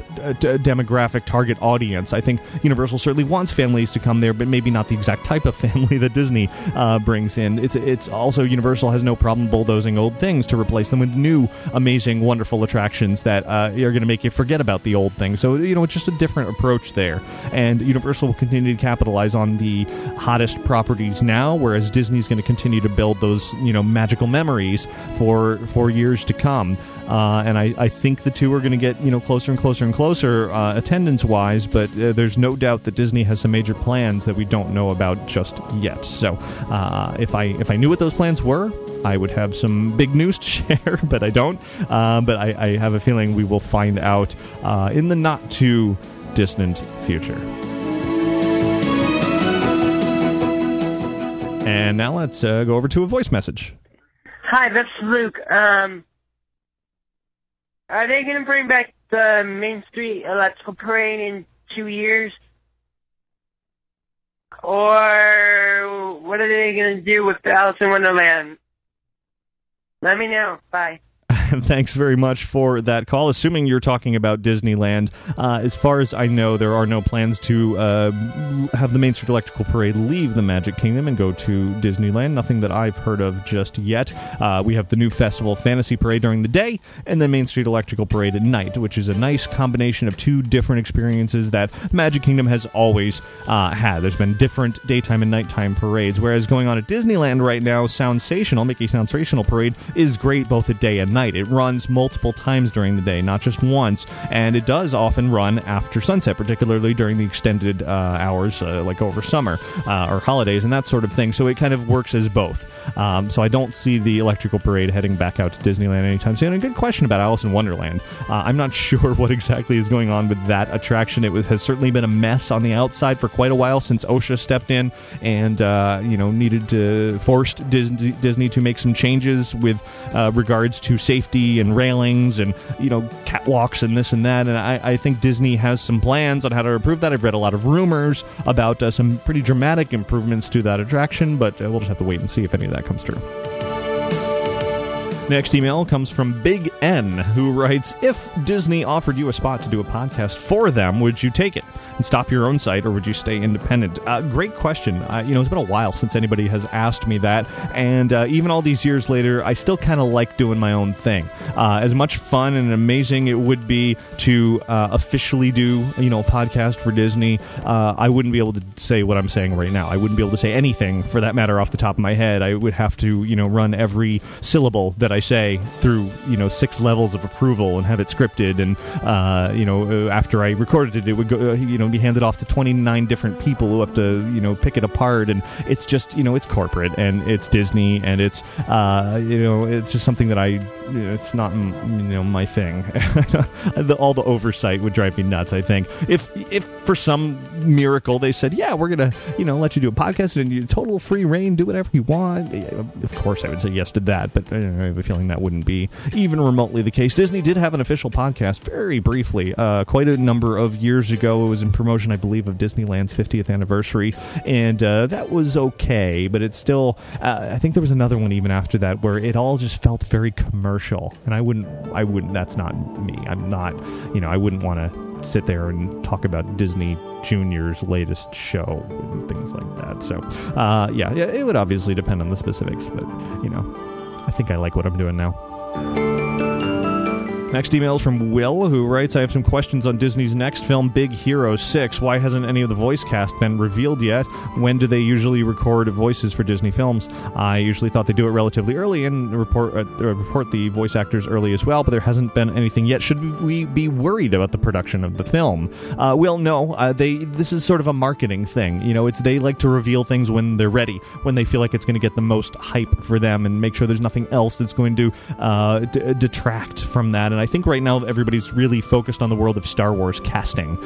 demographic target audience. I think Universal certainly wants families to come there, but maybe not the exact type of family that Disney brings in. It's also, Universal has no problem bulldozing old things to replace them with new, amazing, wonderful attractions that are going to make you forget about the old things. So, it's just a different approach there. And Universal will continue to capitalize on the hottest properties now, whereas Disney's going to continue to build those, magical memories for years to come. And I think the two are going to get closer and closer and closer attendance-wise, but there's no doubt that Disney has some major plans that we don't know about just yet. So if I knew what those plans were, I would have some big news to share, but I don't. But I have a feeling we will find out in the not-too-distant future. And now let's go over to a voice message. Hi, this is Luke. Are they going to bring back the Main Street Electrical Parade in 2 years? Or what are they going to do with the Alice in Wonderland? Let me know. Bye. Thanks very much for that call. Assuming you're talking about Disneyland, as far as I know, there are no plans to have the Main Street Electrical Parade leave the Magic Kingdom and go to Disneyland. Nothing that I've heard of just yet. We have the new Festival Fantasy Parade during the day, and then Main Street Electrical Parade at night, which is a nice combination of two different experiences that the Magic Kingdom has always had. There's been different daytime and nighttime parades, whereas going on at Disneyland right now, Soundsational, Mickey Soundsational Parade, is great both at day and night. It runs multiple times during the day, not just once, and it does often run after sunset, particularly during the extended hours, like over summer or holidays and that sort of thing. So it kind of works as both. So I don't see the Electrical Parade heading back out to Disneyland anytime soon. And a good question about Alice in Wonderland. I'm not sure what exactly is going on with that attraction. It has certainly been a mess on the outside for quite a while since OSHA stepped in and needed to forced Disney to make some changes with regards to safety and railings and catwalks and this and that. And I think Disney has some plans on how to improve that. I've read a lot of rumors about some pretty dramatic improvements to that attraction, but we'll just have to wait and see if any of that comes true. Next email comes from Big N, who writes, if Disney offered you a spot to do a podcast for them, would you take it and stop your own site, or would you stay independent? Great question. It's been a while since anybody has asked me that, and even all these years later, I still kind of like doing my own thing. As much fun and amazing it would be to officially do, a podcast for Disney, I wouldn't be able to say what I'm saying right now. I wouldn't be able to say anything, for that matter, off the top of my head. I would have to, run every syllable that I say through 6 levels of approval and have it scripted, and after I recorded it, it would go be handed off to 29 different people who have to pick it apart, and it's just it's corporate and it's Disney, and it's it's just something that it's not my thing. All the oversight would drive me nuts. I think if for some miracle they said, yeah, we're gonna let you do a podcast and you total free reign, do whatever you want, of course I would say yes to that, but I have a feeling that wouldn't be even remotely the case. Disney did have an official podcast very briefly, quite a number of years ago. It was in promotion, I believe, of Disneyland's 50th anniversary, and that was okay, but it's still I think there was another one even after that where it all just felt very commercial, and I wouldn't that's not me. I'm not, I wouldn't want to sit there and talk about Disney Junior's latest show and things like that. So yeah, it would obviously depend on the specifics, but I think I like what I'm doing now. Next email is from Will, who writes, I have some questions on Disney's next film, Big Hero 6. Why hasn't any of the voice cast been revealed yet? When do they usually record voices for Disney films? I usually thought they do it relatively early and report the voice actors early as well, but there hasn't been anything yet. Should we be worried about the production of the film? Well, no. This is sort of a marketing thing. They like to reveal things when they're ready, when they feel like it's going to get the most hype for them, and make sure there's nothing else that's going to detract from that. And I think right now everybody's really focused on the world of Star Wars casting.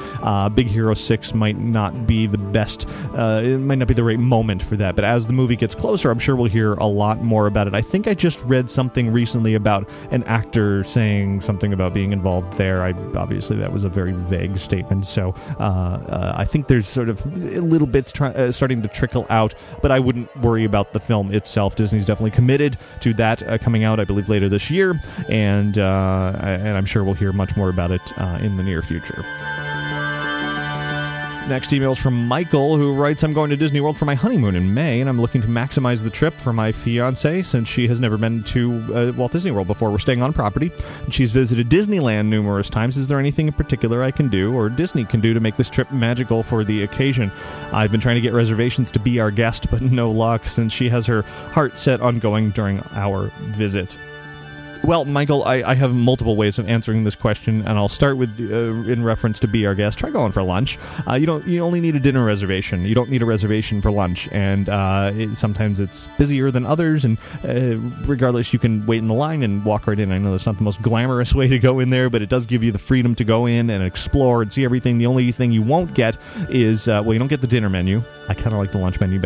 Big Hero 6 might not be the best, it might not be the right moment for that, but as the movie gets closer, I'm sure we'll hear a lot more about it. I think I just read something recently about an actor saying something about being involved there. Obviously that was a very vague statement, so I think there's sort of little bits starting to trickle out, but I wouldn't worry about the film itself. Disney's definitely committed to that coming out, I believe, later this year, and I'm sure we'll hear much more about it in the near future. Next email is from Michael, who writes, I'm going to Disney World for my honeymoon in May, and I'm looking to maximize the trip for my fiancée since she has never been to Walt Disney World before. We're staying on property, and she's visited Disneyland numerous times. Is there anything in particular I can do, or Disney can do, to make this trip magical for the occasion? I've been trying to get reservations to be our guest, but no luck, since she has her heart set on going during our visit. Well, Michael, I have multiple ways of answering this question, and I'll start with in reference to be our guest. Try going for lunch. You only need a dinner reservation. You don't need a reservation for lunch, and sometimes it's busier than others, and regardless, you can wait in the line and walk right in. I know that's not the most glamorous way to go in there, but it does give you the freedom to go in and explore and see everything. The only thing you won't get is, you don't get the dinner menu. I kind of like the lunch menu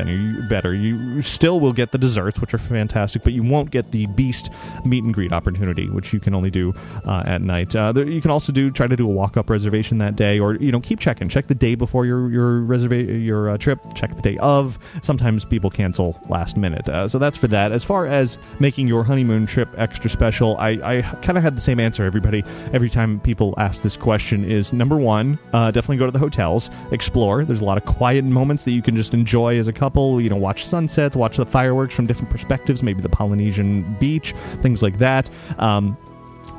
better. You still will get the desserts, which are fantastic, but you won't get the Beast meet and greet opportunity, which you can only do at night. You can also try to do a walk-up reservation that day, or keep checking. Check the day before your trip. Check the day of. Sometimes people cancel last minute, so that's for that. As far as making your honeymoon trip extra special, I kind of had the same answer. Every time people ask this question is, number one, definitely go to the hotels, explore. There's a lot of quiet moments that you can just enjoy as a couple. Watch sunsets, watch the fireworks from different perspectives, maybe the Polynesian beach, things like that.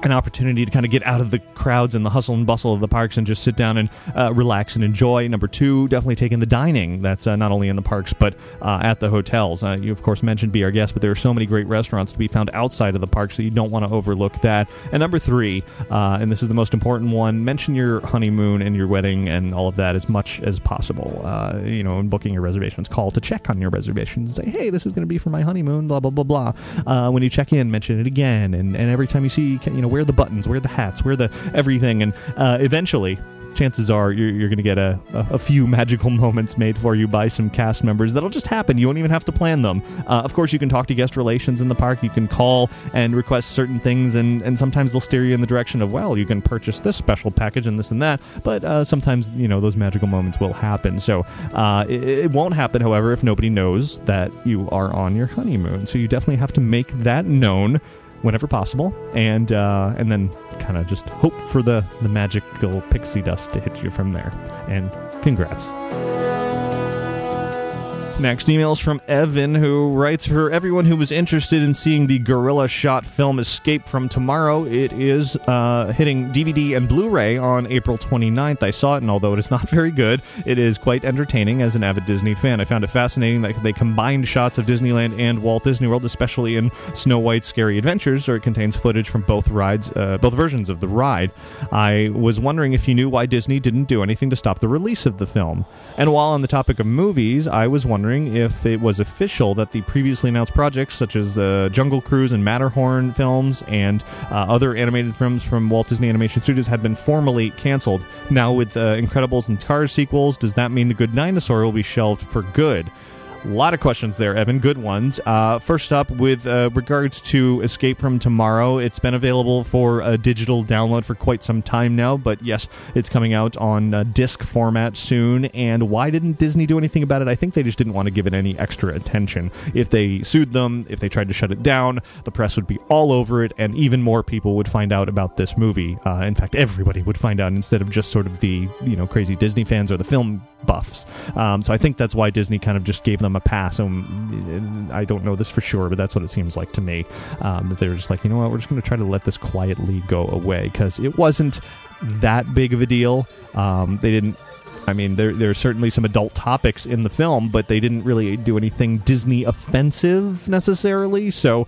an opportunity to kind of get out of the crowds and the hustle and bustle of the parks and just sit down and relax and enjoy. Number 2, definitely taking the dining. That's not only in the parks, but at the hotels. You, of course, mentioned Be Our Guest, but there are so many great restaurants to be found outside of the parks that you don't want to overlook that. And number 3, and this is the most important one, mention your honeymoon and your wedding and all of that as much as possible. In booking your reservations, call to check on your reservations. Say, hey, this is going to be for my honeymoon, blah, blah, blah, blah. When you check in, mention it again. And every time you see, wear the buttons, wear the hats, wear the everything, and eventually, chances are you're going to get a few magical moments made for you by some cast members that'll just happen. You won't even have to plan them. Of course, you can talk to guest relations in the park. You can call and request certain things, and sometimes they'll steer you in the direction of, well, you can purchase this special package and this and that, but sometimes, those magical moments will happen. So it won't happen, however, if nobody knows that you are on your honeymoon. So you definitely have to make that known whenever possible, and then kind of just hope for the magical pixie dust to hit you from there. And congrats. Next email is from Evan, who writes, for everyone who was interested in seeing the guerrilla shot film Escape from Tomorrow, it is hitting DVD and Blu-ray on April 29th. I saw it, and although it is not very good, it is quite entertaining as an avid Disney fan. I found it fascinating that they combined shots of Disneyland and Walt Disney World, especially in Snow White's Scary Adventures, where it contains footage from both rides, both versions of the ride. I was wondering if you knew why Disney didn't do anything to stop the release of the film. And while on the topic of movies, I was wondering if it was official that the previously announced projects such as the Jungle Cruise and Matterhorn films and other animated films from Walt Disney Animation Studios had been formally canceled. Now with Incredibles and Cars sequels, does that mean The Good Dinosaur will be shelved for good? A lot of questions there, Evan. Good ones. First up, with regards to Escape from Tomorrow, it's been available for a digital download for quite some time now, but yes, it's coming out on disc format soon. And why didn't Disney do anything about it? I think they just didn't want to give it any extra attention. If they sued them, if they tried to shut it down, the press would be all over it, and even more people would find out about this movie. In fact, everybody would find out instead of just sort of the crazy Disney fans or the film buffs. So I think that's why Disney kind of just gave them a pass. I don't know this for sure, but that's what it seems like to me. That they're just like, you know what, we're just going to try to let this quietly go away, because it wasn't that big of a deal. They didn't. I mean, there are certainly some adult topics in the film, but they didn't really do anything Disney offensive necessarily. So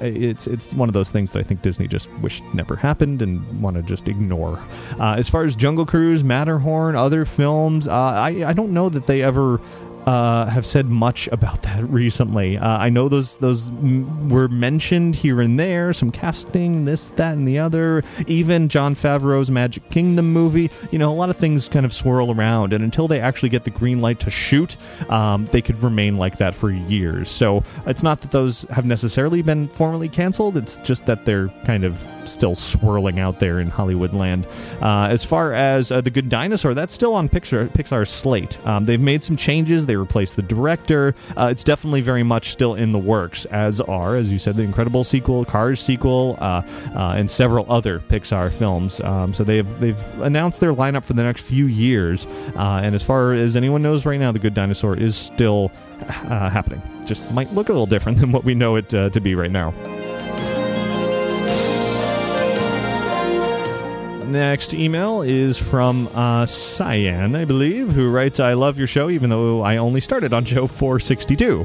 it's one of those things that I think Disney just wished never happened and want to just ignore. As far as Jungle Cruise, Matterhorn, other films, I don't know that they ever have said much about that recently. I know those were mentioned here and there, some casting, this, that, and the other. Even Jon Favreau's Magic Kingdom movie. A lot of things kind of swirl around, and until they actually get the green light to shoot, they could remain like that for years. So it's not that those have necessarily been formally canceled, it's just that they're kind of still swirling out there in Hollywood land. As far as The Good Dinosaur, that's still on Pixar's slate. They've made some changes. They replaced the director. It's definitely very much still in the works, as are, as you said, the Incredibles sequel, Cars sequel, and several other Pixar films. So they've announced their lineup for the next few years. And as far as anyone knows right now, The Good Dinosaur is still happening. Just might look a little different than what we know it to be right now. Next email is from Cyan, I believe, who writes, I love your show, even though I only started on show 462.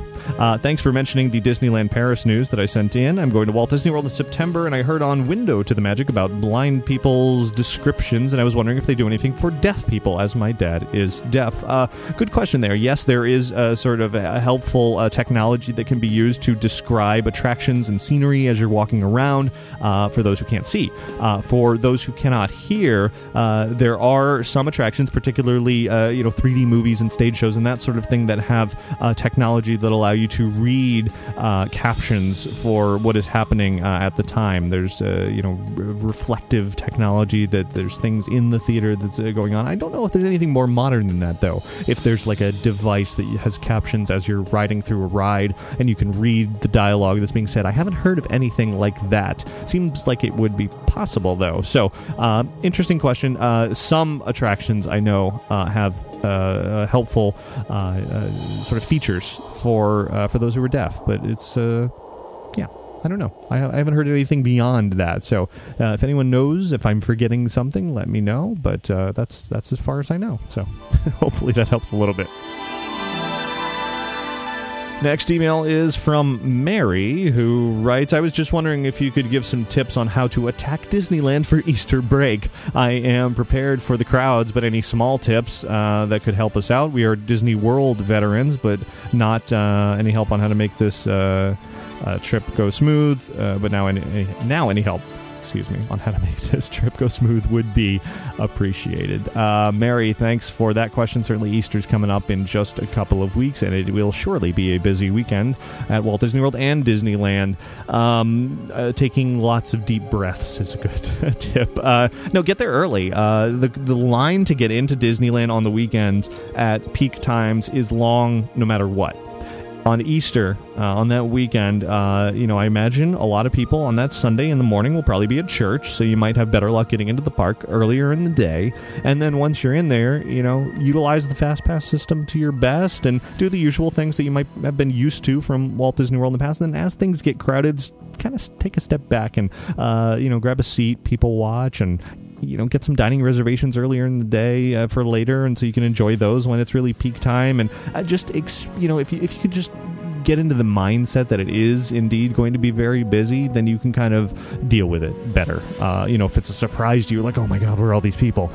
Thanks for mentioning the Disneyland Paris news that I sent in. I'm going to Walt Disney World in September, and I heard on Window to the Magic about blind people's descriptions, and I was wondering if they do anything for deaf people, as my dad is deaf. Good question there. Yes, there is sort of a helpful technology that can be used to describe attractions and scenery as you're walking around, for those who can't see. For those who cannot hear, there are some attractions, particularly 3D movies and stage shows and that sort of thing, that have technology that allow you to read captions for what is happening at the time. There's reflective technology, that there's things in the theater that's going on. I don't know if there's anything more modern than that, though. If there's like a device that has captions as you're riding through a ride and you can read the dialogue that's being said. I haven't heard of anything like that. Seems like it would be possible, though. So interesting question. Some attractions I know have helpful sort of features for those who are deaf, but it's I don't know. I haven't heard anything beyond that. So if anyone knows, if I'm forgetting something, let me know. But that's as far as I know. So hopefully that helps a little bit. Next email is from Mary, who writes, I was just wondering if you could give some tips on how to attack Disneyland for Easter break. I am prepared for the crowds, but any small tips that could help us out? We are Disney World veterans, but not any help on how to make this trip go smooth. But now any help, on how to make this trip go smooth would be appreciated. Mary, thanks for that question. Certainly Easter's coming up in just a couple of weeks, and it will surely be a busy weekend at Walt Disney World and Disneyland. Taking lots of deep breaths is a good tip. No, get there early. The line to get into Disneyland on the weekends at peak times is long no matter what. On Easter, on that weekend, I imagine a lot of people on that Sunday in the morning will probably be at church, so you might have better luck getting into the park earlier in the day. And then once you're in there, utilize the FastPass system to your best and do the usual things that you might have been used to from Walt Disney World in the past. And then as things get crowded, kind of take a step back and, grab a seat, people watch, and get some dining reservations earlier in the day for later, and so you can enjoy those when it's really peak time. And if you could just get into the mindset that it is indeed going to be very busy, then you can kind of deal with it better. If it's a surprise to you, like, oh my God, where are all these people?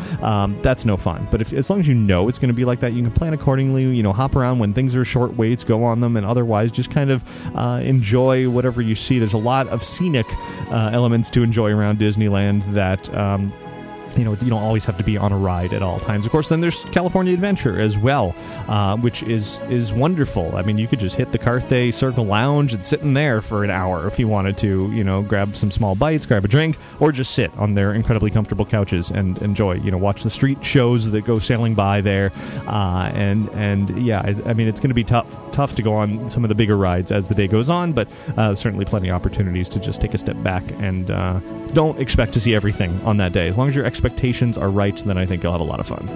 That's no fun. But as long as you know it's going to be like that, you can plan accordingly. Hop around when things are short waits, go on them, and otherwise just kind of enjoy whatever you see. There's a lot of scenic elements to enjoy around Disneyland that you don't always have to be on a ride at all times. Of course, then there's California Adventure as well, which is wonderful. I mean, you could just hit the Carthay Circle Lounge and sit in there for an hour if you wanted to, grab some small bites, grab a drink, or just sit on their incredibly comfortable couches and enjoy, watch the street shows that go sailing by there. I mean, it's going to be tough to go on some of the bigger rides as the day goes on, but certainly plenty of opportunities to just take a step back and don't expect to see everything on that day. As long as your expectations are right, then I think you'll have a lot of fun.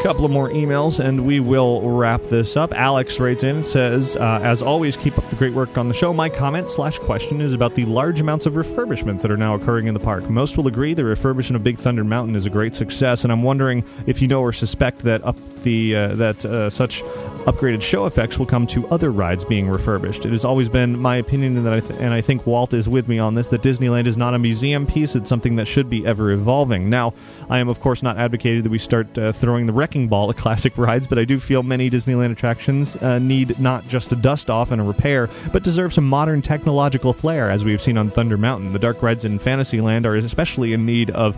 Couple of more emails and we will wrap this up. Alex writes in and says, as always, keep up the great work on the show. My comment/question is about the large amounts of refurbishments that are now occurring in the park. Most will agree the refurbishment of Big Thunder Mountain is a great success, and I'm wondering if you know or suspect that such upgraded show effects will come to other rides being refurbished. It has always been my opinion, and I think Walt is with me on this, that Disneyland is not a museum piece. It's something that should be ever evolving. Now, I am of course not advocating that we start throwing the wrecking ball at classic rides, but I do feel many Disneyland attractions need not just a dust off and a repair, but deserve some modern technological flair, as we have seen on Thunder Mountain. The dark rides in Fantasyland are especially in need of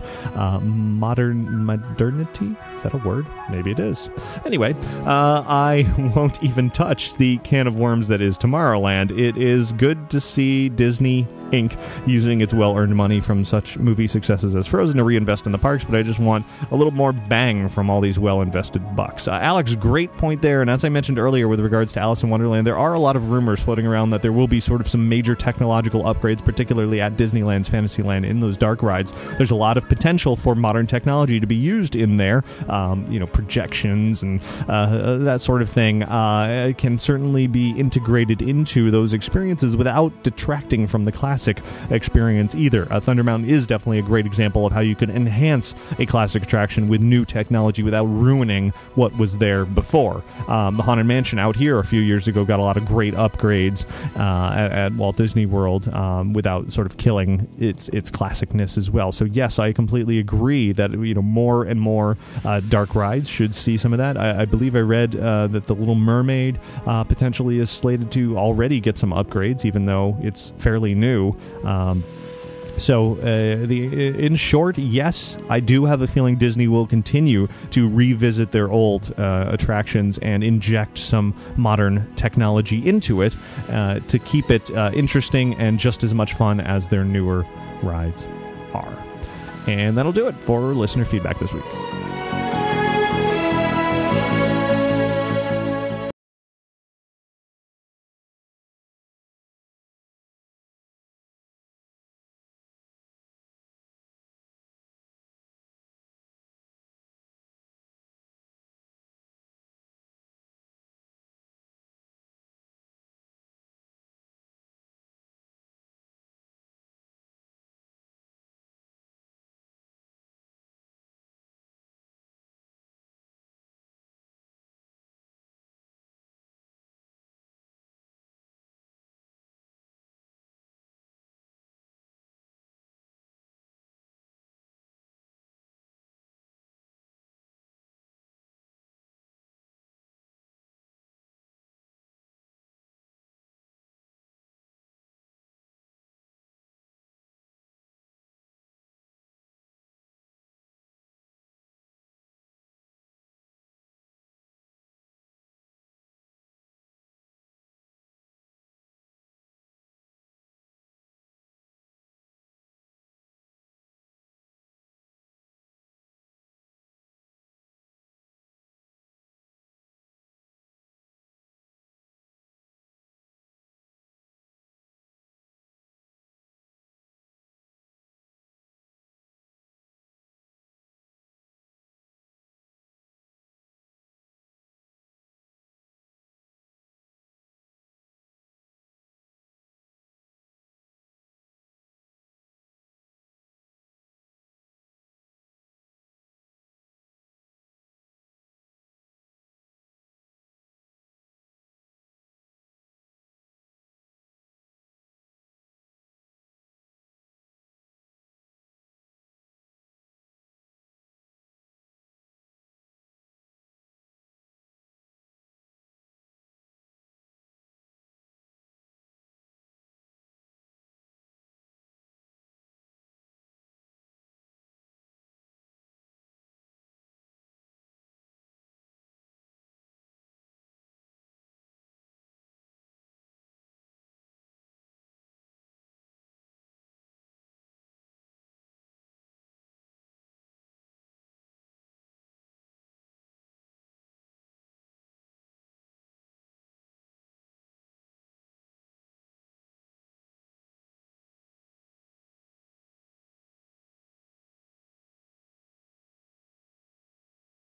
modernity. Is that a word? Maybe it is. Anyway, I won't even touch the can of worms that is Tomorrowland. It is good to see Disney Inc. using its well-earned money from such movie successes as Frozen to reinvest in the parks, but I just want a little more bang from all these well-invested bucks. Alex, great point there, and as I mentioned earlier with regards to Alice in Wonderland, there are a lot of rumors floating around that there will be sort of some major technological upgrades, particularly at Disneyland's Fantasyland in those dark rides. There's a lot of potential for modern technology to be used in there, projections and that sort of thing can certainly be integrated into those experiences without detracting from the classic experience either. Thunder Mountain is definitely a great example of how you can enhance a classic attraction with new technology without ruining what was there before. The Haunted Mansion out here a few years ago got a lot of great upgrades at Walt Disney World without sort of killing its classicness as well. So yes, I completely agree that more and more dark rides should see some of that. I believe I read that the Little Mermaid potentially is slated to already get some upgrades, even though it's fairly new. In short, yes, I do have a feeling Disney will continue to revisit their old attractions and inject some modern technology into it to keep it interesting and just as much fun as their newer rides are. And that'll do it for listener feedback this week.